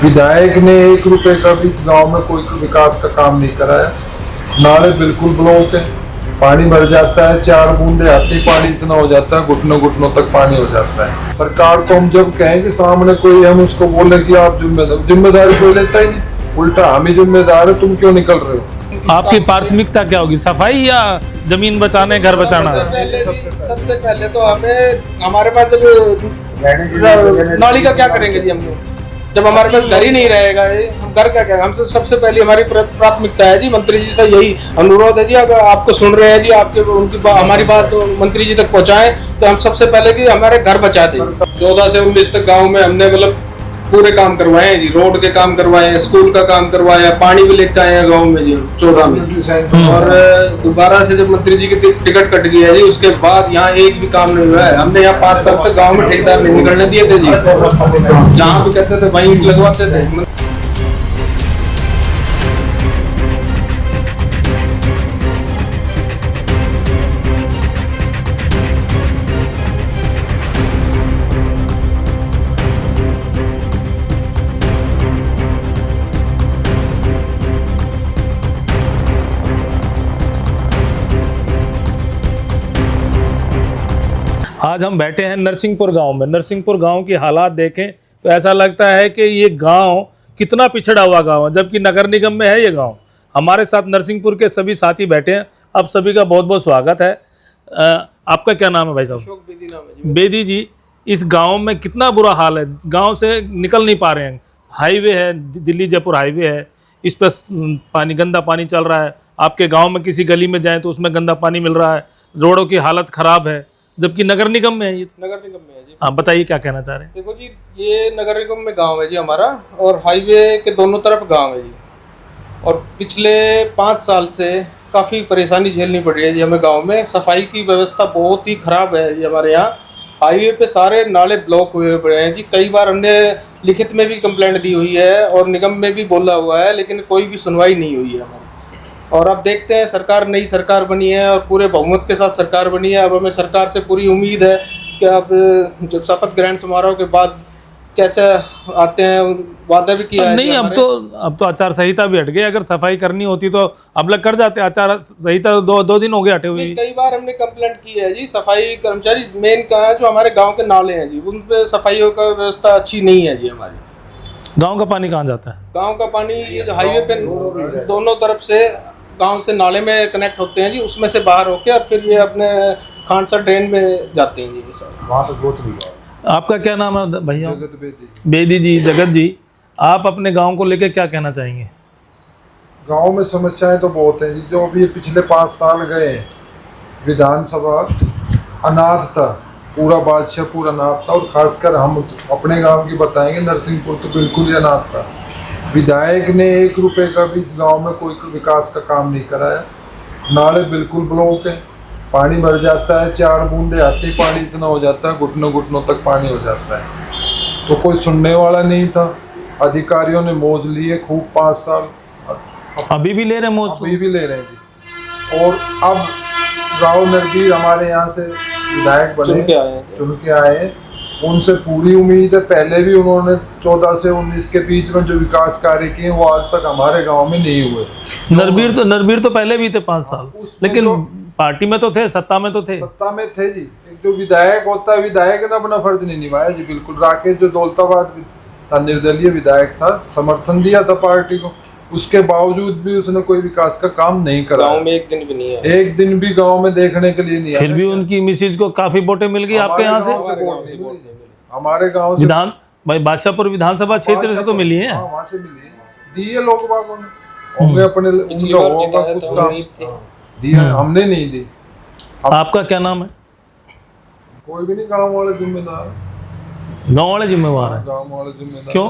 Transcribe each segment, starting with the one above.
विधायक ने 1 रुपए का भी इस गांव में कोई विकास का काम नहीं कराया। नाले बिल्कुल ब्लॉक है, पानी भर जाता है, 4 बूंदे आते ही पानी इतना हो जाता है, घुटनों घुटनों तक पानी हो जाता है। सरकार को हम जब कहें कि सामने कोई, हम उसको बोले कि आप जिम्मेदारी कोई लेता ही नहीं, उल्टा हम ही जिम्मेदार है, तुम क्यों निकल रहे हो। आपकी प्राथमिकता क्या होगी, सफाई या जमीन बचाने, घर बचाना? सबसे पहले तो हमें, हमारे पास जब नाली का क्या करेंगे जी हम लोग, जब हमारे पास घर ही नहीं रहेगा, हम घर का क्या, हमसे सबसे पहले हमारी प्राथमिकता है जी। मंत्री जी से यही अनुरोध है जी, अगर आपको सुन रहे हैं जी, आपके हमारी बात तो मंत्री जी तक पहुंचाएं, तो हम सबसे पहले कि हमारे घर बचा दें। 14 से 19 तक गांव में हमने मतलब पूरे काम करवाए हैं जी, रोड के काम करवाए हैं, स्कूल का काम करवाया, पानी भी लेकर आए हैं गाँव में जी 14 में। और दोबारा से जब मंत्री जी की टिकट कट गई है जी, उसके बाद यहाँ एक भी काम नहीं हुआ है। हमने यहाँ 5 साल तक गाँव में ठेकेदार नहीं निकलने दिए थे जी, जहाँ भी कहते थे वहीं ईंट लगवाते थे। आज हम बैठे हैं नरसिंहपुर गांव में। नरसिंहपुर गांव की हालात देखें तो ऐसा लगता है कि ये गांव कितना पिछड़ा हुआ गांव है, जबकि नगर निगम में है ये गांव। हमारे साथ नरसिंहपुर के सभी साथी बैठे हैं। आप सभी का बहुत बहुत स्वागत है। आपका क्या नाम है भाई साहब? अशोक बेदी नाम है जी। बेदी जी, इस गांव में कितना बुरा हाल है, गांव से निकल नहीं पा रहे हैं। हाईवे है, दिल्ली जयपुर हाईवे है, इस पर पानी, गंदा पानी चल रहा है। आपके गाँव में किसी गली में जाएँ तो उसमें गंदा पानी मिल रहा है, रोडों की हालत ख़राब है, जबकि नगर निगम में है ये। नगर निगम में है जी। हाँ, बताइए क्या कहना चाह रहे हैं। देखो जी, ये नगर निगम में गांव है जी हमारा, और हाईवे के दोनों तरफ गांव है जी। और पिछले 5 साल से काफ़ी परेशानी झेलनी पड़ रही है जी हमें गांव में। सफाई की व्यवस्था बहुत ही ख़राब है जी हमारे यहाँ। हाईवे पे सारे नाले ब्लॉक हुए पड़े हैं जी। कई बार हमने लिखित में भी कंप्लेंट दी हुई है और निगम में भी बोला हुआ है, लेकिन कोई भी सुनवाई नहीं हुई है हमारी। और अब देखते हैं, सरकार, नई सरकार बनी है और पूरे बहुमत के साथ सरकार बनी है। अब हमें सरकार से पूरी उम्मीद है कि अब जब शपथ ग्रहण समारोह के बाद कैसे आते हैं, वादा भी किया है। नहीं, अब तो आचार संहिता भी हट गई। अगर सफाई करनी होती तो अब लग कर जाते। आचार संहिता दो दिन हो गए हटे हुए। कई बार हमने कंप्लेंट की है जी। सफाई कर्मचारी मेन कहाँ है, जो हमारे गाँव के नाले हैं जी, उन पे सफाई का व्यवस्था अच्छी नहीं है जी हमारी। गाँव का पानी कहाँ जाता है? गाँव का पानी ये जो हाईवे पे दोनों तरफ से गांव से नाले में कनेक्ट होते हैं जी, उसमें से बाहर होके और फिर ये अपने खानसा ड्रेन में जाते हैं जी। ये सब वहाँ पे पहुँच नहीं पाए। आपका क्या नाम है भैया? जगत बेदी। बेदी जी, जगत जी, आप अपने गांव को लेकर क्या कहना चाहेंगे? गांव में समस्याएं तो बहुत हैं जी। जो अभी पिछले 5 साल गए हैं, विधानसभा अनाथ था, पूरा बादशाहपुर अनाथ था, और खासकर हम अपने गांव की बताएंगे, नरसिंहपुर तो बिल्कुल ही अनाथ था। विधायक ने 1 रुपए का भी इस गांव में कोई विकास का काम नहीं कराया। नाले बिल्कुल ब्लॉक है, पानी भर जाता है, 4 बूंदे आते ही पानी इतना हो जाता है, घुटनों घुटनों तक पानी हो जाता है। तो कोई सुनने वाला नहीं था। अधिकारियों ने मौज लिए खूब 5 साल, अभी भी ले रहे हैं मौज? अभी भी ले रहे हैं जी। और अब राव नरबीर हमारे यहाँ से विधायक बने, चुन के आए हैं। उनसे पूरी उम्मीद है। पहले भी उन्होंने 14 से 19 के बीच में जो विकास कार्य किए वो आज तक हमारे गांव में नहीं हुए। नरबीर तो पहले भी थे 5 साल, लेकिन पार्टी में तो थे, सत्ता में तो थे। सत्ता में थे जी। एक जो विधायक होता है, विधायक ने अपना फर्ज नहीं निभाया जी बिल्कुल। राकेश जो दौलताबाद था, निर्दलीय विधायक था, समर्थन दिया था पार्टी को, उसके बावजूद भी उसने कोई विकास का काम नहीं करा। गांव में एक दिन भी नहीं है, एक दिन भी गांव में देखने के लिए नहीं आया। फिर भी उनकी मिसेज को काफी वोटें मिल गई आपके यहाँ से। हमारे गांव से विधान भाई बादशाहपुर विधानसभा क्षेत्र से तो मिली है। वहाँ से मिली है, दिए लोग बागों ने होंगे अपने, उनका होगा कुछ काम दिया, हमने नहीं दी। आपका क्या नाम है? कोई भी नहीं, गांव वाले जिम्मेदार, गाँव वाले जिम्मेवार है। गांव वाले जिम्मेदार। क्यों?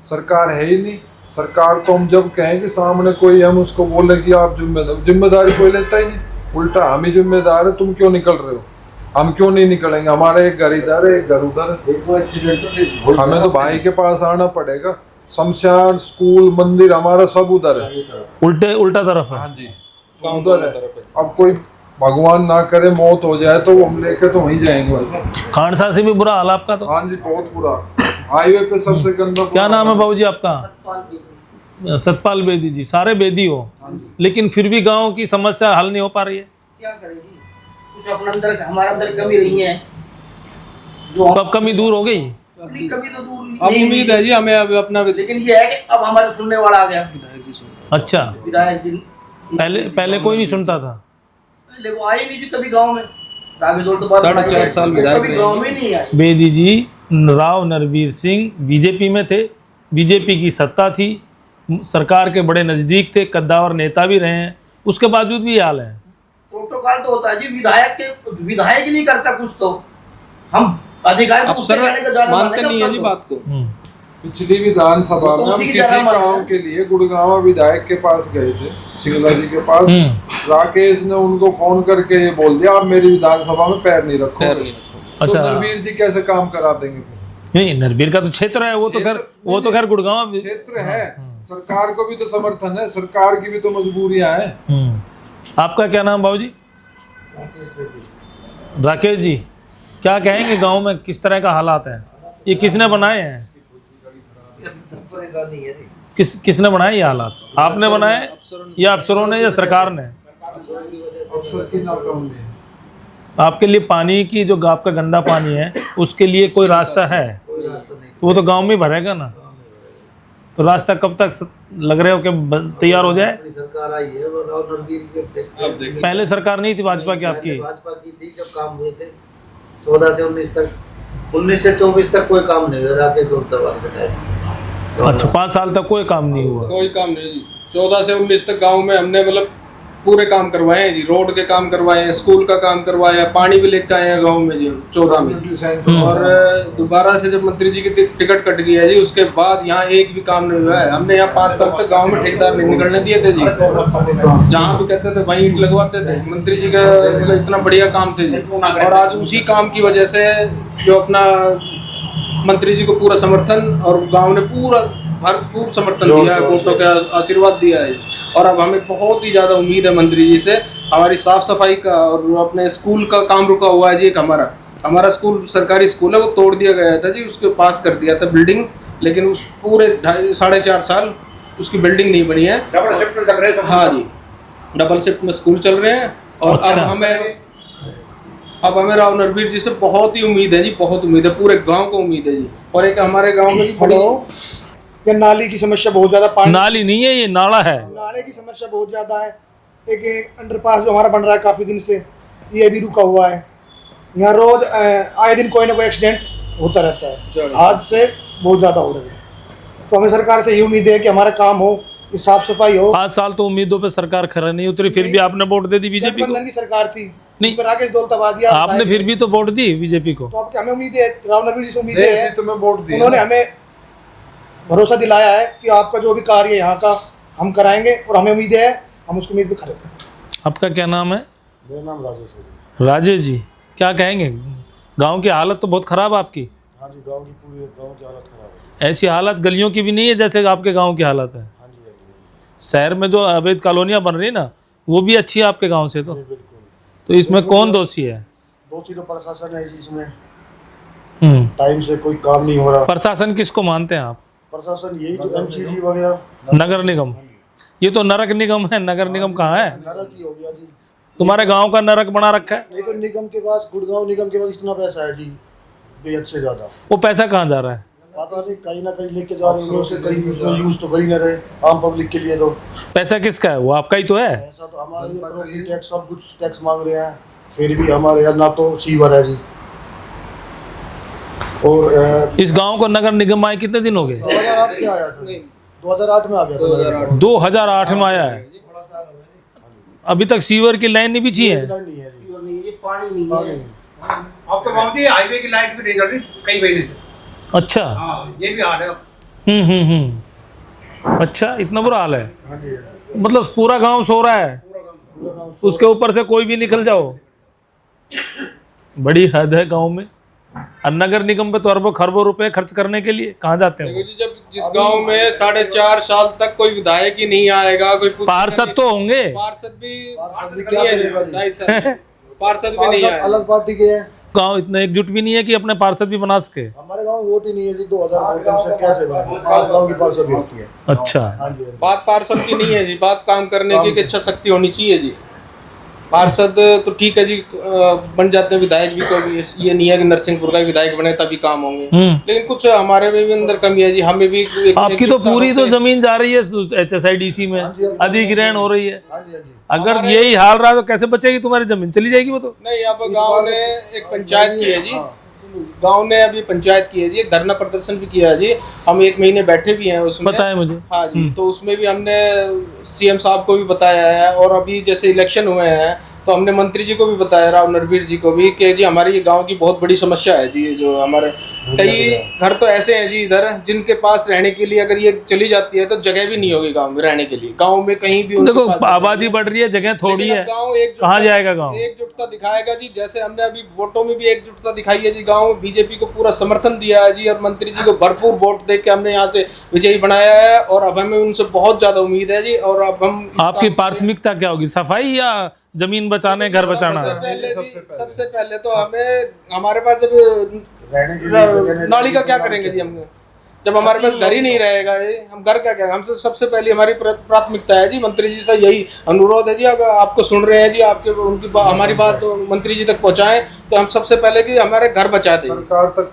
सरकार है ही नहीं। सरकार को हम जब कहें कि सामने कोई, हम उसको बोले कि आप जिम्मेदारी कोई लेता ही नहीं, उल्टा हम ही जिम्मेदार है, तुम क्यों निकल रहे हो। हम क्यों नहीं निकलेंगे? हमारा एक घर इधर है, एक घर उधर है। हमें तो भाई के पास आना पड़ेगा। शमशान, स्कूल, मंदिर हमारा सब उधर है, उल्टा तरफ है। हाँ जी, उधर है। अब कोई भगवान ना करे मौत हो जाए तो हम लेके तो वहीं जाएंगे। खानसा से भी बुरा हाल आपका तो? हाँ जी, बहुत बुरा। हाईवे पे सबसे गंदा क्या नाम है बाबूजी आपका? सतपाल बेदी जी। सारे बेदी हो, लेकिन फिर भी गांव की समस्या हल नहीं हो पा रही है। क्या करें जी, कुछ अपना अंदर हमारा अंदर कमी रही है जो तो अब कमी दूर हो गई। अपनी कमी तो दूर अब नहीं उम्मीद है जी हमें अब अपना लेकिन ये है कि अब हमारे सुनने वाला आ गया अच्छा, विधायक जी। पहले कोई नहीं सुनता था। पहले वो आए नहीं जी कभी गांव में, आगे दौड़ तो बात 4.5 साल विधायक कभी रहे। गांव में नहीं आए। बेदी जी, राव नरवीर सिंह बीजेपी में थे, बीजेपी की सत्ता थी, सरकार के बड़े नज़दीक थे, कद्दावर नेता भी रहे हैं, उसके बावजूद भी ये हाल है। प्रोटोकॉल तो होता है जी, विधायक ही नहीं करता कुछ, तो हम अधिकारी तो उससे अफसर कहने का ज्यादा मानते मानेगा नहीं है जी सब बात को। पिछली विधानसभा वो तो में हम उसी की किसी तरह माने काम हैं। के लिए गुड़गांव विधायक के पास गए थे, सिंगला जी के पास। राकेश ने उनको फोन करके ये बोल दिया आप मेरी विधानसभा में पैर नहीं रखो। तो अच्छा। नरवीर जी कैसे काम करा देंगे फिर? नहीं, नरवीर का तो क्षेत्र है, वो तो खैर गुड़गांव क्षेत्र है, सरकार को भी तो समर्थन है, सरकार की भी तो मजबूरियां हैं। आपका क्या नाम बाबूजी? राकेश जी, क्या कहेंगे गांव में किस तरह का हालात है? ये किसने बनाए हैं? किसने बनाए ये हालात? आपने बनाए या अफसरों ने या सरकार ने? अफसर की नाकामी है। आपके लिए पानी की जो आपका गंदा पानी है उसके लिए कोई रास्ता है? तो वो तो गांव में भरेगा ना। तो रास्ता कब तक लग रहे हो कि तैयार हो जाए? सरकार आई है वो राव नरवीर के पहले सरकार नहीं थी भाजपा की आपकी? भाजपा की थी जब काम हुए थे 14 से 19 तक, 19 से 24 तक कोई काम नहीं हुआ राकेश गुप्तावाल के टाइम। अच्छा, 5 साल तक कोई काम नहीं हुआ। कोई काम नहीं जी। 14 से 19 तक गांव में हमने मतलब पूरे काम करवाए हैं जी, रोड के काम करवाए हैं, स्कूल का काम करवाया, पानी भी लेकर आए हैं गांव में जी 14 में। और दोबारा से जब मंत्री जी की टिकट कट गई है जी, उसके बाद यहाँ एक भी काम नहीं हुआ है। हमने यहाँ 5 साल तक गांव में ठेकेदार नहीं निकलने दिए थे जी, जहाँ भी कहते थे वहीं ईंट लगवाते थे। मंत्री जी का मतलब इतना बढ़िया काम थे जी, और आज उसी काम की वजह से जो अपना मंत्री जी को पूरा समर्थन और गाँव ने पूरा भरपूर समर्थन दिया है, वोटों का आशीर्वाद दिया है। और अब हमें बहुत ही ज़्यादा उम्मीद है मंत्री जी से, हमारी साफ सफाई का और अपने स्कूल का काम रुका हुआ है जी। एक हमारा स्कूल सरकारी स्कूल है, वो तोड़ दिया गया था जी, उसके पास कर दिया था बिल्डिंग, लेकिन उस पूरे 4.5 साल उसकी बिल्डिंग नहीं बनी है। डबल शिफ्ट में चल रहे हैं। हाँ जी, डबल शिफ्ट में स्कूल चल रहे हैं। और अच्छा। अब हमें राव नरवीर जी से बहुत ही उम्मीद है जी, बहुत उम्मीद है, पूरे गाँव को उम्मीद है जी। और एक हमारे गाँव में ये नाली की समस्या बहुत ज्यादा, पानी नाली नहीं है, ये नाला है। नाले की समस्या बहुत ज्यादा है। एक अंडरपास जो हमारा बन रहा है काफी दिन से, ये भी रुका हुआ है। यहाँ रोज आए दिन कोई ना कोई एक्सीडेंट होता रहता है, हादसे बहुत ज्यादा हो रहे हैं। तो हमें सरकार से ये उम्मीद है कि हमारा काम हो, कि साफ सफाई हो। 5 साल तो उम्मीदों पे सरकार खरा नहीं उतरी, फिर भी आपने वोट दे दी बीजेपी को। गठबंधन की सरकार थी, नहीं। इस पर राकेश दौलताबादी आपने फिर भी तो वोट दी बीजेपी को। तो अब हमें उम्मीद है, राव नरवीर जी से उम्मीद देश है, हित में वोट दिया। उन्होंने हमें भरोसा दिलाया है कि आपका जो भी कार्य है यहाँ का हम कराएंगे, और हमें उम्मीद है हम उसकी उम्मीद पे खड़े हैं। आपका क्या नाम है? मेरा नाम राजेश है। राजेश जी, क्या कहेंगे? गांव की हालत तो बहुत खराब है आपकी। हाँ जी, गांव की पूरी गांव की हालत खराब है। ऐसी हालत गलियों की भी नहीं है जैसे आपके गांव की हालत है। हाँ जी, हाँ जी, शहर में जो अवैध कॉलोनियां बन रही है ना, वो भी अच्छी है आपके गांव से। तो बिल्कुल। तो इसमें कौन दोषी है? दोषी तो प्रशासन है जी, इसमें हम्म। टाइम से कोई काम नहीं हो रहा। प्रशासन किसको मानते हैं आप? प्रशासन यही जो MCG वगैरह, नगर निगम। ये तो नरक निगम है, नगर निगम कहाँ है? नरक ही हो गया जी। तुम्हारे गांव का नरक बना रखा है। नहीं तो निगम के पास, गुड़गांव निगम के पास इतना पैसा है जी, बेहद से ज्यादा। वो पैसा कहाँ जा रहा है? पता नहीं, कहीं ना कहीं लेके जा रहे हैं उससे, कहीं उसमें यूज तो कर ही ना रहे आम पब्लिक के लिए। तो पैसा किसका है? वो आपका ही तो है। ऐसा तो हमारे लिए प्रॉपर्टी टैक्स सब कुछ टैक्स मांग रहे हैं, फिर भी हमारे यहाँ ना तो सीवर है जी। और इस गांव को नगर निगम आए कितने दिन हो गए? 2008 से आया था, 2008 में आ गया था। 2008 में आया है। अभी तक सीवर की लाइन नहीं बिछी है। नहीं है जी, ये पानी नहीं है। अब तो बाबूजी हाईवे की लाइट भी नहीं जल रही कई महीने से। अच्छा। हाँ, ये भी हाल है। अच्छा, इतना बुरा हाल है। हाँ जी, मतलब पूरा गांव सो रहा है, उसके ऊपर से कोई भी निकल जाओ। बड़ी हद है गांव में। और नगर निगम पे तो अरबों खरबों रुपए खर्च करने के लिए कहाँ जाते हैं? देखो जी, जब जिस गांव में 4.5 साल तक कोई विधायक ही नहीं आएगा, कोई पार्षद तो होंगे। पार्षद भी क्या नहीं है, करेगा जी? 2.5 साल पार्षद भी नहीं पार्षद है। अलग पार्टी के हैं, गांव इतना एकजुट भी नहीं है कि अपने पार्षद भी बना सके। हमारे गांव में वोट ही नहीं है जी, 2000 से कैसे बना? 5 गांव की पार्षद होती है। अच्छा, हाँ जी, हाँ जी। बात पार्षद की नहीं है जी, बात काम करने की एक इच्छा शक्ति होनी चाहिए जी। पार्षद तो ठीक है जी, बन जाते हैं विधायक भी, कोई ये नहीं है कि नरसिंहपुर का विधायक बने तभी काम होंगे, लेकिन कुछ हमारे में भी अंदर कमी है जी। हमें भी आपकी तो पूरी तो जमीन जा रही है HSIDC में, अधिग्रहण हो रही है। हाँ जी, हाँ जी। अगर यही हाल रहा तो कैसे बचेगी तुम्हारी जमीन? चली जाएगी वो तो। नहीं, अब गांव ने एक पंचायत की है जी, गांव ने अभी पंचायत की है जी, धरना प्रदर्शन भी किया है जी। हम 1 महीने बैठे भी हैं उसमें, पता है मुझे। हाँ जी, तो उसमें भी हमने CM साहब को भी बताया है, और अभी जैसे इलेक्शन हुए हैं तो हमने मंत्री जी को भी बताया, राव नरवीर जी को भी, कि जी हमारी ये गांव की बहुत बड़ी समस्या है जी। ये जो हमारे कई घर तो ऐसे हैं जी इधर, जिनके पास रहने के लिए अगर ये चली जाती है तो जगह भी नहीं होगी गांव में रहने के लिए। गांव में कहीं भी देखो आबादी बढ़ रही है, जगह थोड़ी है, गांव कहाँ जाएगा गांव? एकजुटता दिखाएगा जी। जैसे हमने अभी वोटों में भी एकजुटता दिखाई है जी, गांव बीजेपी को पूरा समर्थन दिया है जी, और मंत्री जी को भरपूर वोट दे के हमने यहाँ से विजयी बनाया है, और अब हमें उनसे बहुत ज्यादा उम्मीद है जी। और अब हम आपकी प्राथमिकता क्या होगी, सफाई या जमीन बचाने, घर बचाना? सबसे पहले तो हमें, हमारे पास जब नाली का क्या करेंगे जी हम, जब हमारे पास घर ही नहीं रहेगा ये, हम घर क्या करेंगे? हमसे सबसे पहले हमारी प्राथमिकता है जी, मंत्री जी से यही अनुरोध है जी, अगर आपको सुन रहे हैं जी, आपके उनकी हमारी बात तो मंत्री जी तक पहुंचाएं, तो हम सबसे पहले कि हमारे घर बचा दें,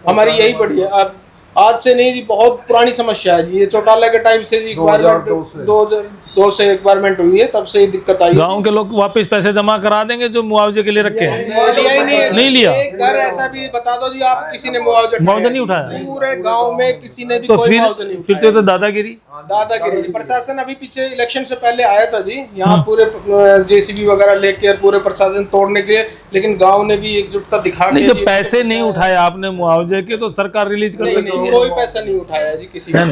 हमारी यही बड़ी है। अब आज से नहीं जी, बहुत पुरानी समस्या है जी, ये चौटाला के टाइम से जी, 2002 से एक्वायरमेंट हुई है, तब से ये दिक्कत आई। गांव के लोग वापस पैसे जमा करा देंगे जो मुआवजे के लिए रखे हैं? लिया ही नहीं लिया। एक घर ऐसा भी बता दो जी, आप किसी ने मुआवजा नहीं उठाया? पूरे गांव में किसी ने भी तो कोई मुआवजा नहीं फिर उठाया। तो दादागिरी। दादागिरी प्रशासन अभी पीछे इलेक्शन से पहले आया था जी, यहाँ पूरे JCB वगैरह लेके पूरे प्रशासन तोड़ने के लिए, लेकिन गांव ने भी एकजुटता दिखा नहीं, जब पैसे नहीं उठाए आपने मुआवजे के तो सरकार रिलीज कर सकती है। कोई पैसा नहीं उठाया जी किसी ने।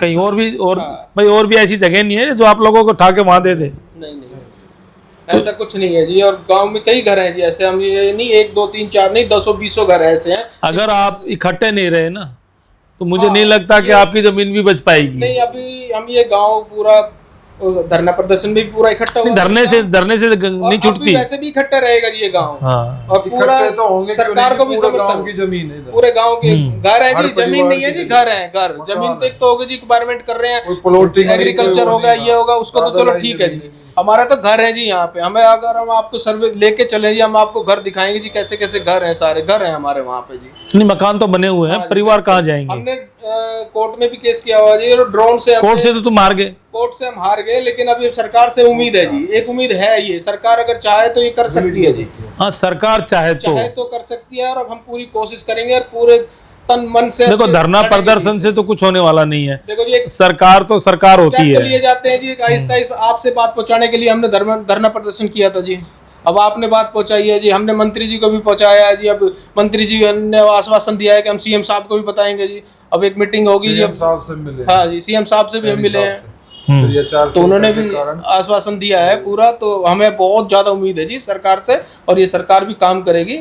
कहीं और भी, और भाई और भी ऐसी जगह नहीं है जो आप लोगों को उठा के वहां दे दे? नहीं, ऐसा कुछ नहीं है जी। और गांव में कई घर हैं जी ऐसे, हम ये नहीं 1 2 3 4 नहीं 200 घर ऐसे हैं। अगर आप इकट्ठे नहीं रहे ना तो मुझे नहीं लगता कि आपकी जमीन भी बच पाएगी। नहीं, अभी हम ये गांव पूरा धरना प्रदर्शन में भी पूरा इकट्ठा हुआ, धरने से नहीं छूटती, वैसे भी इकट्ठा रहेगा जी ये गांव। हाँ। और पूरा सरकार को भी समर्थन, की जमीन है, पूरे गांव के घर है जी, जमीन नहीं है जी, घर है। घर जमीन तो एक तो होगी जी, एक्सपेरिमेंट कर रहे हैं, एग्रीकल्चर होगा, ये होगा, उसको तो चलो ठीक है जी। हमारा तो घर है जी यहाँ पे। हमें अगर हम आपको सर्वे लेके चले जी, हम आपको घर दिखाएंगे जी, कैसे कैसे घर है, सारे घर है हमारे वहाँ पे जी। नहीं, मकान तो बने हुए हैं, परिवार कहाँ जाएंगे? हमने कोर्ट में भी केस किया हुआ जी, ड्रोन से। कोर्ट से तो तुम हार गए? कोर्ट से हम हार गए, लेकिन अभी सरकार से उम्मीद है जी, एक उम्मीद है, ये सरकार अगर चाहे तो ये कर सकती है जी। हाँ, सरकार चाहे तो कर सकती है, और अब हम पूरी कोशिश करेंगे और पूरे तन मन से। देखो, धरना प्रदर्शन से तो कुछ होने वाला नहीं है। देखो जी, सरकार तो सरकार होती है, लिए जाते हैं जी, आहिस्ता आहिस्ता आपसे बात पहुंचाने के लिए हमने धरना प्रदर्शन किया था जी। अब आपने बात पहुंचाई है जी, हमने मंत्री जी को भी पहुंचाया है जी। अब मंत्री जी ने आश्वासन दिया है कि हम CM साहब को भी बताएंगे जी। अब एक मीटिंग होगी जी, साहब से मिले। हाँ जी, CM साहब से भी हम मिले हैं, तो उन्होंने भी आश्वासन दिया है पूरा। तो हमें बहुत ज्यादा उम्मीद है जी सरकार से, और ये सरकार भी काम करेगी।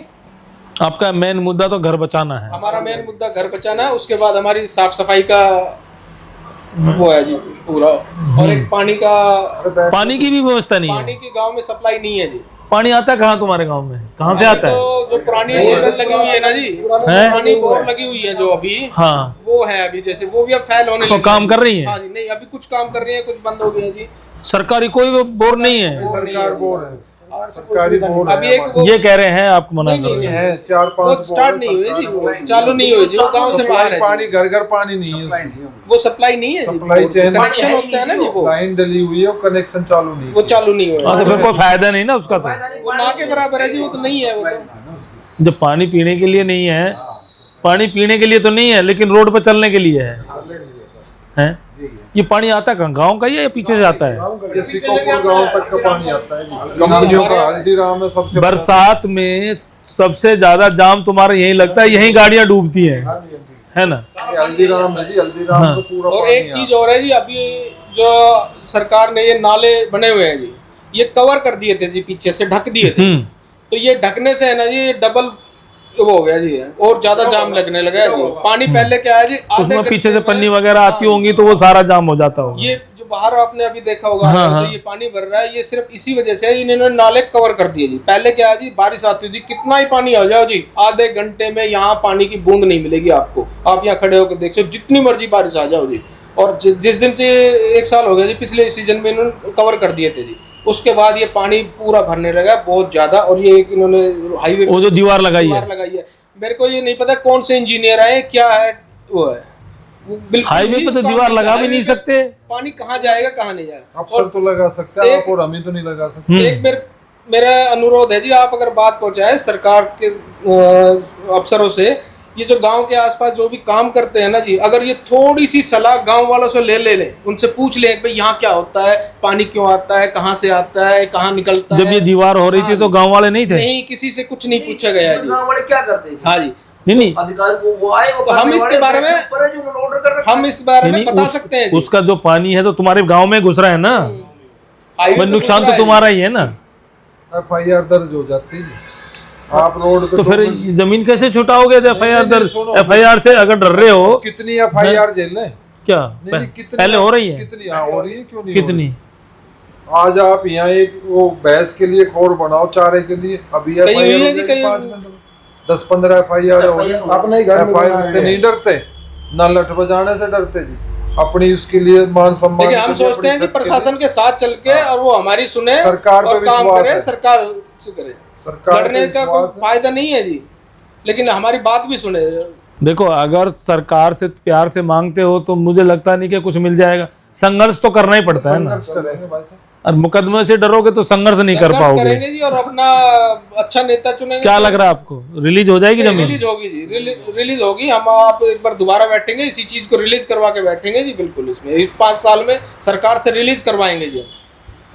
आपका मेन मुद्दा तो घर बचाना है? हमारा मेन मुद्दा घर बचाना है, उसके बाद हमारी साफ सफाई का वो है जी पूरा, और एक पानी की भी व्यवस्था नहीं है। पानी की गांव में सप्लाई नहीं है जी। पानी आता है कहाँ तुम्हारे गांव में? कहाँ से आता है? तो जो पुरानी बोर लगी हुई है ना जी, पुरानी बोर लगी हुई है जो अभी, हाँ, वो है अभी, जैसे वो भी अब फेल होने लगी, काम कर रही है? हाँ जी, नहीं अभी कुछ काम कर रही है, कुछ बंद हो गई है जी। सरकारी कोई बोर नहीं है? सरकार बोर है, सरकारी बोर। अभी एक ये कह रहे हैं, आपको मना कर रहे हैं। है 4-5 स्टार्ट नहीं हुई जी, वो चालू नहीं हुई जी, वो गांव से बाहर है। पानी घर घर पानी नहीं है, वो सप्लाई नहीं है, सप्लाई चेन कनेक्शन होता है ना जी, वो लाइन डली हुई है, कनेक्शन चालू नहीं, वो चालू नहीं हुआ। तो फिर कोई फायदा नहीं ना उसका, वो ना के बराबर है जी, वो तो नहीं है। वो तो जब पानी पीने के लिए नहीं है, पानी पीने के लिए तो नहीं है, लेकिन रोड पर चलने के लिए है। ये पानी आता कहाँ, गांव का या पीछे से आता है? ये सिकोपुर गांव तक का पानी आता है, कंपनियों का। हल्दीराम में सबसे बरसात में सबसे ज्यादा जाम तुम्हारा यही लगता है, यही गाड़ियां डूबती हैं, है ना? हल्दीराम है जी, हल्दीराम तो पूरा। और एक चीज और है जी, अभी जो सरकार ने ये नाले बने हुए हैं जी, ये कवर कर दिए थे जी, पीछे से ढक दिए थे। तो ये ढकने से है ना जी, डबल वो हो गया जी, और ज्यादा जाम लगने लगा है जी। पानी पहले क्या है जी, उसमें पीछे से पन्नी वगैरह आती होंगी तो वो सारा जाम हो जाता होगा। ये जो जो बाहर आपने अभी देखा होगा, हाँ, जो हाँ। ये पानी भर रहा है, ये सिर्फ इसी वजह से है, इन्होंने नाले कवर कर दिए जी। पहले क्या है जी, बारिश आती थी, कितना ही पानी आ जाओ जी, आधे घंटे में यहाँ पानी की बूंद नहीं मिलेगी आपको। आप यहाँ खड़े होकर देख सकते, जितनी मर्जी बारिश आ जाओ जी। और जिस दिन से 1 साल हो गया जी, पिछले सीजन में इन्होंने कवर कर दिए थे जी, उसके बाद ये पानी पूरा भरने लगा बहुत ज्यादा। और ये इन्होंने हाईवे वो जो दीवार लगाई है, लगाई है, मेरे को ये नहीं पता कौन से इंजीनियर है, क्या है वो है, वो बिल्कुल हाईवे ही पे तो काम दीवार नहीं लगा है। भी नहीं सकते। पानी कहाँ जाएगा कहाँ नहीं जाएगा। अफसर तो लगा सकते हैं एक- आप, और हम ही तो नहीं लगा सकते। एक मेरा अनुरोध है जी, आप अगर बात पहुंचाए सरकार के अफसरों से, ये जो गांव के आसपास जो भी काम करते हैं ना जी, अगर ये थोड़ी सी सलाह गांव वालों से ले लें, उनसे पूछ लें भाई यहाँ क्या होता है, पानी क्यों आता है, कहाँ से आता है, कहाँ निकलता है। जब ये दीवार हो रही थी तो गांव वाले नहीं थे? नहीं, किसी से कुछ नहीं पूछा गया जी। गाँव वाले क्या करते हैं? हाँ जी, नहीं अधिकारी वो आए, वो तो हम करने इसके वाले बारे में- बैठे ऊपर है जो उन्होंने ऑर्डर कर रखा है। हम इस बारे में नहीं, बता सकते हैं जी। उसका जो पानी है तो तुम्हारे गांव में घुस रहा है ना, हाईवे पर पे नुकसान घुस तो रहा है तुम्हारा ही है ना। FIR दर्ज हो जाती है। आप रोड पे तो फिर जमीन कैसे छुटाओगे? FIR दर्ज, सुनो। FIR से अगर डर रहे हो कितनी FIR जेल है? क्या नहीं, कितनी पहले हो रही है? कितनी हो रही है, क्यों नहीं हो कितनी? रही? आज आप यहाँ एक वो भैंस के लिए एक और बनाओ, चारे के लिए, अभी कहीं हुई है FIR जी, हो कहीं- जाएगी, 10-15 FIR हो रही है। अपने ही घर में FIR बनाया से है। नहीं डरते, ना लठ बजाने से डरते जी, अपनी उसके लिए मान सम्मान लेकिन हम के लिए, सोचते हैं अपनी कि छत के लिए। प्रशासन के साथ चल के और वो हमारी सुने सरकार पे और काम विश्वास करे, है। सरकार से करे। सरकार पे लड़ने का कोई विश्वास है। फायदा नहीं है जी, लेकिन हमारी बात भी सुने। देखो, अगर सरकार से प्यार से मांगते हो तो मुझे लगता नहीं कि कुछ मिल जाएगा। संघर्ष तो करना ही पड़ता है ना, संघर्ष करेंगे भाई साहब। और मुकदमे से डरोगे तो संघर्ष नहीं कर संघर्ष पाओगे। करेंगे जी, और अपना अच्छा नेता चुनेंगे। क्या लग रहा है आपको, रिलीज हो जाएगी जमीन? रिलीज होगी जी, रिलीज होगी। हम आप एक बार दोबारा बैठेंगे, इसी चीज को रिलीज करवा के बैठेंगे जी, बिल्कुल। इसमें 5 साल में सरकार से रिलीज करवाएंगे जी।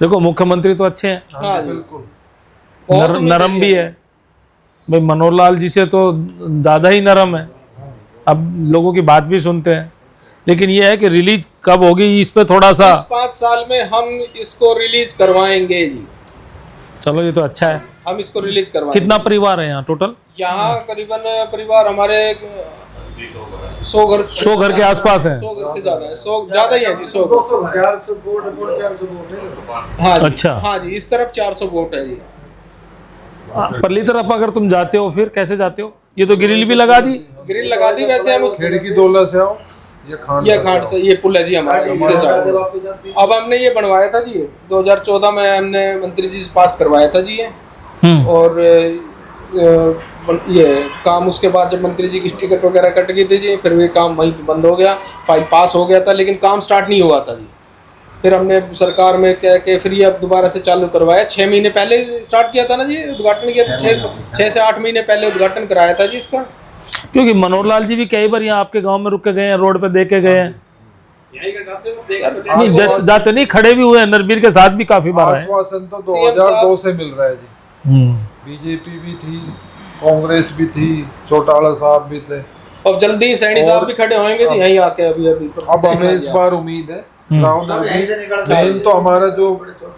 देखो, मुख्यमंत्री तो अच्छे हैं, हाँ जी, बिल्कुल बहुत उम्मीद नरम है भी जी। है भाई। मनोहर लाल जी से तो ज्यादा ही नरम है, अब लोगों की बात भी सुनते हैं। लेकिन ये है कि रिलीज कब होगी इस पे थोड़ा सा। इस 5 साल में हम इसको रिलीज करवाएंगे जी, चलो, ये तो अच्छा है। हम इसको रिलीज करवाएंगे। कितना परिवार है यहाँ टोटल? यहाँ करीबन परिवार हमारे 100 घर 100 घर के आसपास है। 100 घर से ज्यादा है, 100 ज्यादा ही है जी, 100 घर। 400 वोट 400 वोट नहीं। हाँ जी, अच्छा। हाँ जी, इस तरफ 400 वोट है जी। परली तरफ अगर तुम जाते हो फिर कैसे जाते हो? ये तो ग्रिल भी लगा दी। ग्रिल लगा दी। वैसे हम उस खिड़की दौला से आओ, ये घाट से ये पुल है जी हमारा, इससे से जाओ। वापस आती है। अब हमने ये बनवाया था जी, 2014 में हमने मंत्री जी से पास करवाया था जी ये। और ये काम उसके बाद जब मंत्री जी की टिकट वगैरह कट गई थी जी, फिर ये काम वहीं पे बंद हो गया। फाइल पास हो गया था लेकिन काम स्टार्ट नहीं हुआ था जी। फिर हमने सरकार में कह के फिर ये अब दोबारा से चालू करवाया। 6 महीने पहले स्टार्ट किया था ना जी, उद्घाटन किया था। 6 से 8 महीने पहले उद्घाटन कराया था जी इसका। क्योंकि मनोहर लाल जी भी कई बार यहाँ आपके गांव में रुक के गए हैं, रोड पे देख के गए हैं। नहीं, जाते नहीं, खड़े भी हुए हैं, नरबीर के साथ भी काफी बार आए। आश्वासन तो CM 2002 से मिल रहा है जी। बीजेपी भी थी, कांग्रेस भी थी, चौटाला साहब भी थे। अब जल्दी सैनी साहब भी खड़े होंगे जी यहीं आके अभी। अब हमें इस बार उम्मीद है राहुल सब यहीं से निकलता है। मेन तो हमारा जो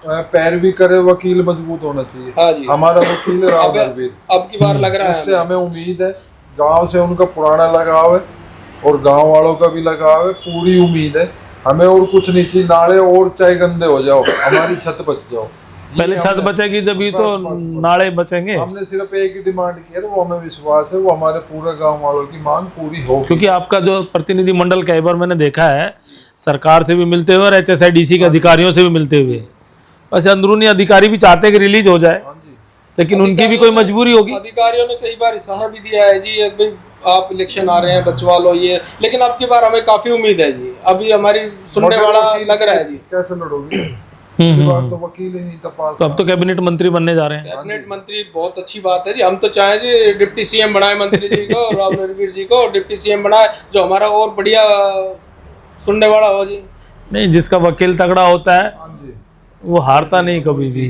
पैरवी करे वकील मजबूत होना चाहिए। हाँ जी। हमारा वकील राहुल नरवीर, अब की बार लग रहा है इससे हमें उम्मीद है। गांव से उनका पुराना लगाव है और गांव वालों का भी लगाव है, पूरी उम्मीद है हमें। और कुछ नहीं चाहिए, नाले और चाहे गंदे हो जाओ, हमारी छत बच जाओ। पहले छत बचेगी जब तो नाले बचेंगे। हमने सिर्फ एक ही डिमांड की है, वो हमें विश्वास है वो हमारे पूरे गांव वालों की मांग पूरी होगी। क्योंकि आपका जो प्रतिनिधि मंडल कई बार मैंने देखा है, सरकार से भी मिलते हुए और HSIDC के अधिकारियों से भी मिलते हुए। वैसे अंदरूनी अधिकारी भी चाहते हैं कि रिलीज हो जाए, हाँ जी, लेकिन उनकी भी कोई मजबूरी होगी। अधिकारियों ने कई बार इशारा भी दिया है जी, भाई आप इलेक्शन आ रहे हैं, बचवा लो ये। लेकिन अब की बार हमें काफी उम्मीद है जी, अभी हमारी सुनने मगर वाला वकील लग रहा है जी। कैसे लड़ोगे? पिछली बार तो वकील ही नहीं था पास। तो अब तो कैबिनेट मंत्री बनने जा रहे हैं। कैबिनेट मंत्री बहुत अच्छी बात है जी। हम तो चाहें जी डिप्टी CM बनाए मंत्री जी को, राहुल नरवीर जी को डिप्टी CM बनाए, जो हमारा और बढ़िया सुनने वाला हो जी। नहीं, जिसका वकील तगड़ा होता है हाँ जी, वो हारता नहीं कभी भी।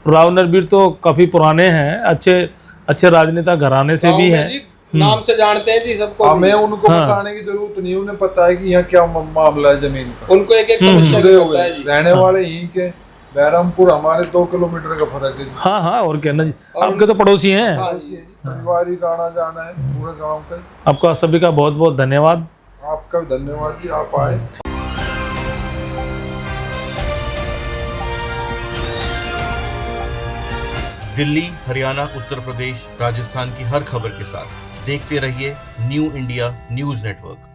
राहुल नरवीर तो काफी पुराने हैं, अच्छे राजनेता घराने से गाँव भी में हैं। जी नाम से जानते हैं जी सबको। हमें उनको हाँ। बताने की जरूरत नहीं, उन्हें पता है कि यहाँ क्या मामला है जमीन का। उनको एक समस्या जुड़े भी हुए पता है जी। रहने वाले यहीं के, बहरमपुर हमारे 2 किलोमीटर का फर्क है जी। हाँ हाँ, और क्या ना जी, आपके तो पड़ोसी हैं। हाँ जी। पारिवारिक आना जाना है पूरे गांव का। आपका सभी का बहुत बहुत धन्यवाद। आपका भी धन्यवाद जी, आप आए। दिल्ली, हरियाणा, उत्तर प्रदेश, राजस्थान की हर खबर के साथ देखते रहिए न्यू इंडिया न्यूज नेटवर्क।